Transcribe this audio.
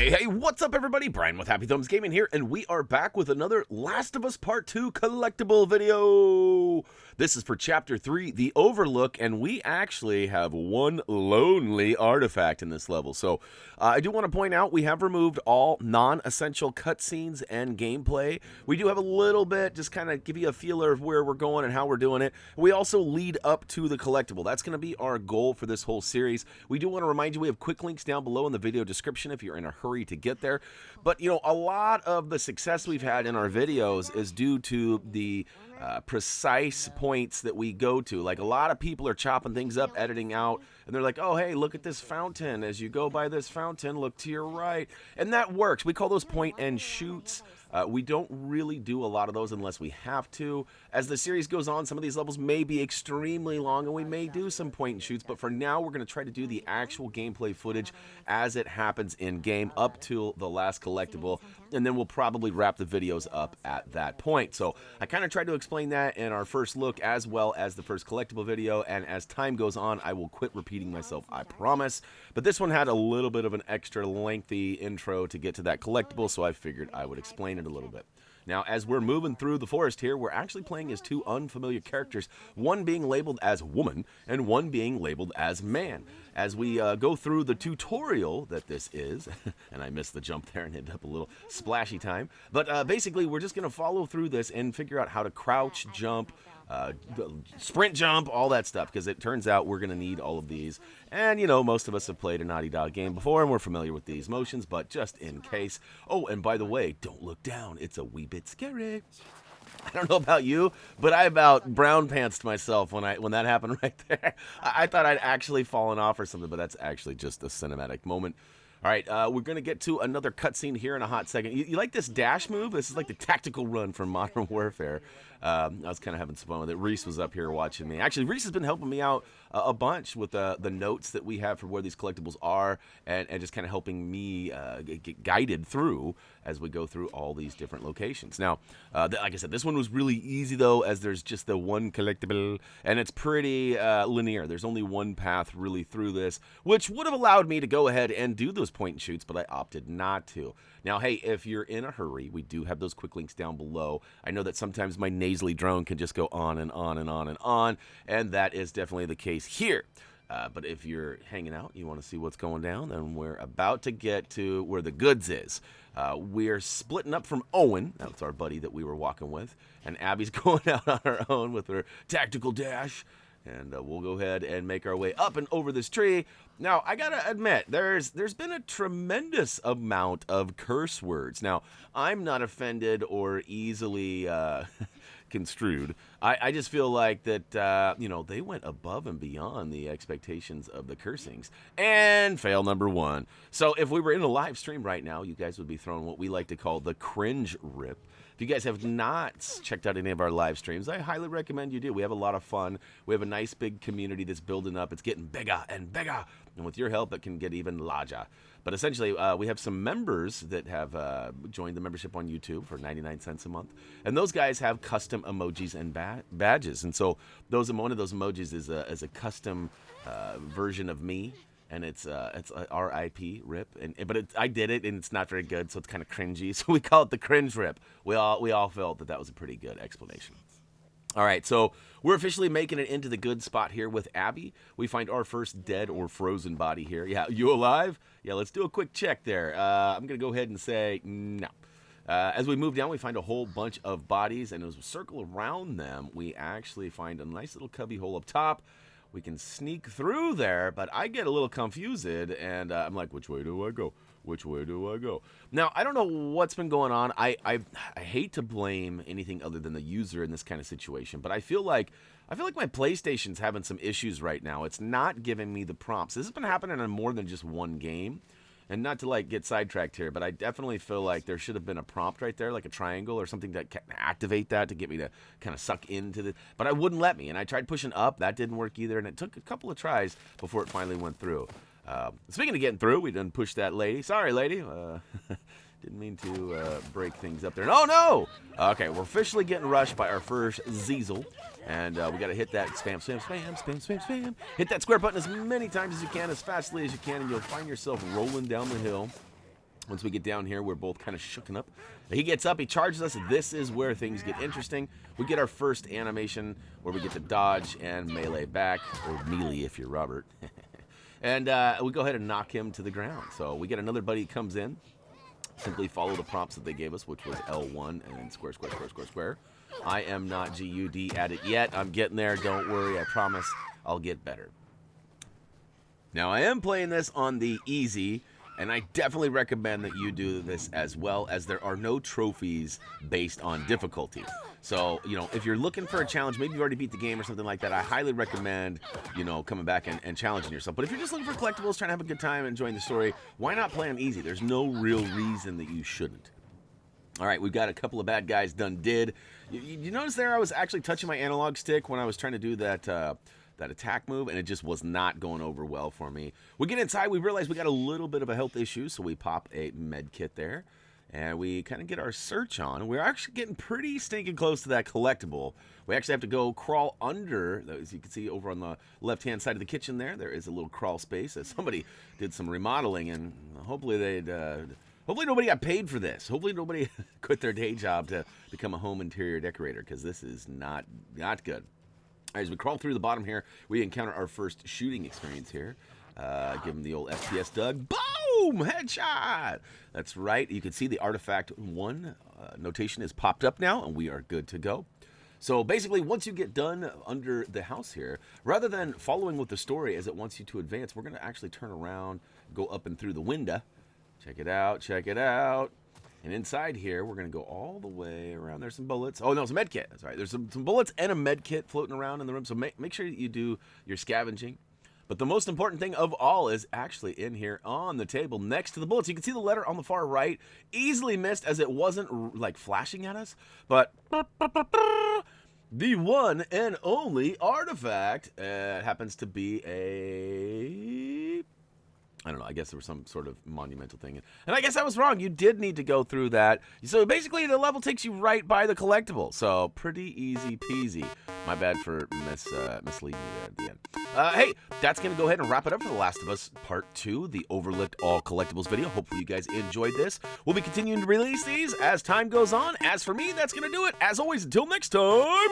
Hey, what's up everybody? Brian with HappyThumbsGaming here, and we are back with another Last of Us Part 2 collectible video. This is for Chapter 3, the Overlook, and we actually have one lonely artifact in this level. So, I do want to point out, we have removed all non-essential cutscenes and gameplay. We do have a little bit, just kind of give you a feeler of where we're going and how we're doing it. We also lead up to the collectible. That's going to be our goal for this whole series. We do want to remind you, we have quick links down below in the video description if you're in a hurry to get there. But, you know, a lot of the success we've had in our videos is due to the precise points that we go to. Like, a lot of people are chopping things up, editing out, and they're like, oh, hey, look at this fountain. As you go by this fountain, look to your right. And that works. We call those point and shoots. We don't really do a lot of those unless we have to. As the series goes on, some of these levels may be extremely long, and we may do some point and shoots, but for now, we're going to try to do the actual gameplay footage as it happens in-game up to the last collectible, and then we'll probably wrap the videos up at that point. So I kind of tried to explain that in our first look as well as the first collectible video, and as time goes on, I will quit repeating myself, I promise. But this one had a little bit of an extra lengthy intro to get to that collectible, so I figured I would explain it a little bit. Now, as we're moving through the forest here, we're actually playing as two unfamiliar characters, one being labeled as woman and one being labeled as man. As we go through the tutorial that this is, and I missed the jump there and ended up a little splashy time, but basically we're just going to follow through this and figure out how to crouch, jump, sprint jump, all that stuff, because it turns out we're going to need all of these. And, you know, most of us have played a Naughty Dog game before, and we're familiar with these motions, but just in case. Oh, and by the way, don't look down. It's a wee bit scary. I don't know about you, but I about brown pantsed myself when that happened right there. I thought I'd actually fallen off or something, but that's actually just a cinematic moment. All right, we're going to get to another cutscene here in a hot second. You like this dash move? This is like the tactical run from Modern Warfare. I was kind of having some fun with it. Reese was up here watching me. Actually, Reese has been helping me out a bunch with the notes that we have for where these collectibles are, and just kind of helping me get guided through as we go through all these different locations. Now, like I said, this one was really easy, though, as there's just the one collectible, and it's pretty linear. There's only one path really through this, which would have allowed me to go ahead and do those point and shoots, but I opted not to. Now, hey, if you're in a hurry, we do have those quick links down below. I know that sometimes my nasally drone can just go on and on and on and on, and that is definitely the case here. But if you're hanging out, you want to see what's going down, then we're about to get to where the goods is. We're splitting up from Owen. That's our buddy that we were walking with. And Abby's going out on her own with her tactical dash. And we'll go ahead and make our way up and over this tree. Now, I gotta admit, there's been a tremendous amount of curse words. Now, I'm not offended or easily construed. I just feel like that, you know, they went above and beyond the expectations of the cursings. And fail number one. So if we were in a live stream right now, you guys would be throwing what we like to call the cringe rip. If you guys have not checked out any of our live streams, I highly recommend you do. We have a lot of fun. We have a nice big community that's building up. It's getting bigger and bigger. And with your help, it can get even larger. But essentially, we have some members that have joined the membership on YouTube for 99 cents a month. And those guys have custom emojis and badges. And so one of those emojis is a custom version of me. And it's R.I.P. Rip, but I did it, and it's not very good, so it's kind of cringy. So we call it the cringe rip. We all felt that was a pretty good explanation. All right, so we're officially making it into the good spot here with Abby. We find our first dead or frozen body here. Yeah, you alive? Yeah, let's do a quick check there. I'm gonna go ahead and say no. As we move down, we find a whole bunch of bodies, and as we circle around them, we actually find a nice little cubby hole up top. We can sneak through there, but I get a little confused, and I'm like, which way do I go? Which way do I go? Now, I don't know what's been going on. I hate to blame anything other than the user in this kind of situation, but I feel like my PlayStation's having some issues right now. It's not giving me the prompts. This has been happening in more than just one game. And not to like get sidetracked here, but I definitely feel like there should have been a prompt right there, like a triangle or something that can activate that to get me to kind of suck into the. But I wouldn't let me, and I tried pushing up, that didn't work either, and it took a couple of tries before it finally went through. Speaking of getting through, we done pushed that lady. Sorry, lady. Didn't mean to break things up there. Oh, no! Okay, we're officially getting rushed by our first Ziesel. And we got to hit that spam, spam, spam, spam, spam, spam. Hit that square button as many times as you can, as fastly as you can, and you'll find yourself rolling down the hill. Once we get down here, we're both kind of shooken up. He gets up, he charges us. This is where things get interesting. We get our first animation where we get to dodge and melee back, or melee if you're Robert. And we go ahead and knock him to the ground. So we get another buddy comes in. Simply follow the prompts that they gave us, which was L1 and then square, square, square, square, square. I am not GUD at it yet. I'm getting there. Don't worry. I promise I'll get better. Now, I am playing this on the easy, and I definitely recommend that you do this as well, as there are no trophies based on difficulty. So, you know, if you're looking for a challenge, maybe you've already beat the game or something like that, I highly recommend, you know, coming back and challenging yourself. But if you're just looking for collectibles, trying to have a good time, enjoying the story, why not play on easy? There's no real reason that you shouldn't. All right, we've got a couple of bad guys done did. You notice there I was actually touching my analog stick when I was trying to do that that attack move, and it just was not going over well for me. We get inside, we realize we got a little bit of a health issue, so we pop a med kit there, and we kind of get our search on. We're actually getting pretty stinking close to that collectible. We actually have to go crawl under, as you can see over on the left-hand side of the kitchen there is a little crawl space, as somebody did some remodeling, and hopefully hopefully nobody got paid for this. Hopefully nobody quit their day job to become a home interior decorator, because this is not good. As we crawl through the bottom here, we encounter our first shooting experience here. Give him the old FPS Doug. Boom! Headshot! That's right. You can see the Artifact 1 notation is popped up now, and we are good to go. So basically, once you get done under the house here, rather than following with the story as it wants you to advance, we're going to actually turn around, go up and through the window. Check it out. Check it out. And inside here, we're going to go all the way around. There's some bullets. Oh, no, it's a med kit. That's right. There's some bullets and a med kit floating around in the room. So make sure you do your scavenging. But the most important thing of all is actually in here on the table next to the bullets. You can see the letter on the far right. Easily missed as it wasn't like flashing at us. But the one and only artifact happens to be a... I don't know, I guess there was some sort of monumental thing. And I guess I was wrong. You did need to go through that. So basically, the level takes you right by the collectible. So pretty easy peasy. My bad for misleading you there at the end. Hey, that's going to go ahead and wrap it up for The Last of Us Part 2, the Overlooked All Collectibles video. Hopefully you guys enjoyed this. We'll be continuing to release these as time goes on. As for me, that's going to do it. As always, until next time.